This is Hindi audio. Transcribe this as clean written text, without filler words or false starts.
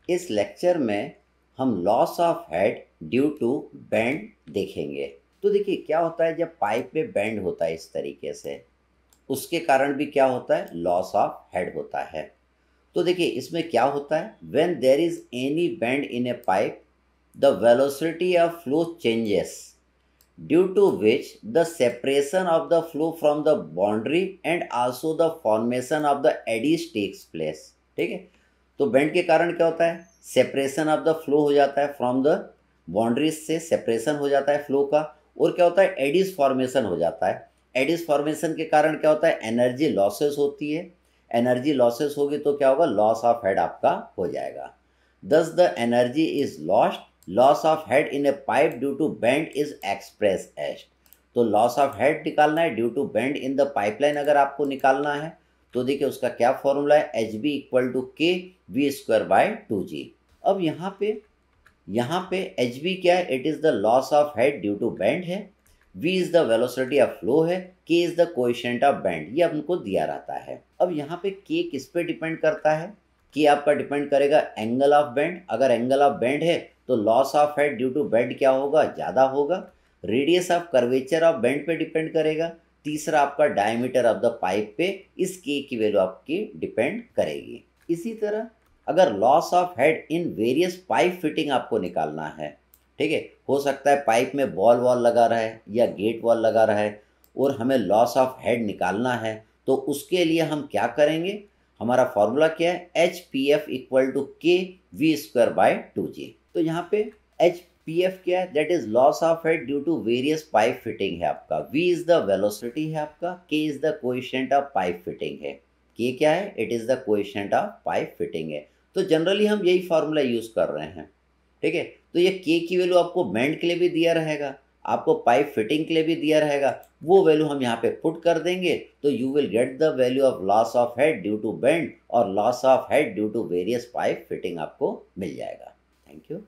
इस लेक्चर में हम loss of head due to bend देखेंगे। तो देखिए क्या होता है, जब पाइप में बेंड होता है इस तरीके से, उसके कारण भी क्या होता है, लॉस ऑफ हेड होता है। तो देखिए इसमें क्या होता है, when there is any bend in a pipe the velocity of flow changes due to which the separation of the flow from the boundary and also the formation of the eddies takes place. ठीक है, तो बेंड के कारण क्या होता है, सेपरेशन ऑफ द फ्लो हो जाता है, फ्रॉम द बाउंड्रीज से सेपरेशन हो जाता है फ्लो का, और क्या होता है, एडीज फॉर्मेशन हो जाता है। एडीज फॉर्मेशन के कारण क्या होता है, एनर्जी लॉसेस होती है। एनर्जी लॉसेस होगी तो क्या होगा, लॉस ऑफ हेड आपका हो जाएगा। Thus the energy is lost, loss of head in a pipe due to bend is express as. तो लॉस ऑफ हेड निकालना है due to bend in the pipeline, अगर आपको निकालना है तो देखिए उसका क्या फॉर्मूला है, h b equal to k v square by 2g। अब यहाँ पे एच बी क्या है, it is the loss of head due to bend है, v is the velocity of flow है, k is the coefficient of bend, ये हमको दिया रहता है। अब यहाँ पे k किस पे डिपेंड करता है, k आपका डिपेंड करेगा एंगल ऑफ बेंड। अगर एंगल ऑफ बेंड है तो loss of head due to bend क्या होगा, ज़्यादा होगा। Radius of curvature of bend पे डिपेंड करेगा। तीसरा आपका डायमीटर ऑफ द पाइप पे इस k की वैल्यू आपकी डिपेंड करेगी। इसी तरह अगर loss of head in various pipe fitting आपको निकालना है, ठीक है, हो सकता है पाइप में बॉल वॉल लगा रहा है या गेट वॉल लगा रहा है और हमें लॉस ऑफ हेड निकालना है, तो उसके लिए हम क्या करेंगे, हमारा फॉर्मूला क्या है, h p f equal to k v square by 2g। तो यहाँ पे एच पी एफ क्या है, that is loss of head due to various pipe fitting है आपका, v इज द वेलोसिटी है आपका, k is the coefficient of pipe fitting है। k क्या है, it is the coefficient of pipe fitting है। तो जनरली हम यही फार्मूला यूज कर रहे हैं। ठीक है, तो ये k की वैल्यू आपको बेंड के लिए भी दिया रहेगा, आपको पाइप फिटिंग के लिए भी दिया रहेगा, वो वैल्यू हम यहाँ पे पुट कर देंगे तो you will get the value of loss of head due to bend और loss of head due to various pipe fitting आपको मिल जाएगा। Thank you.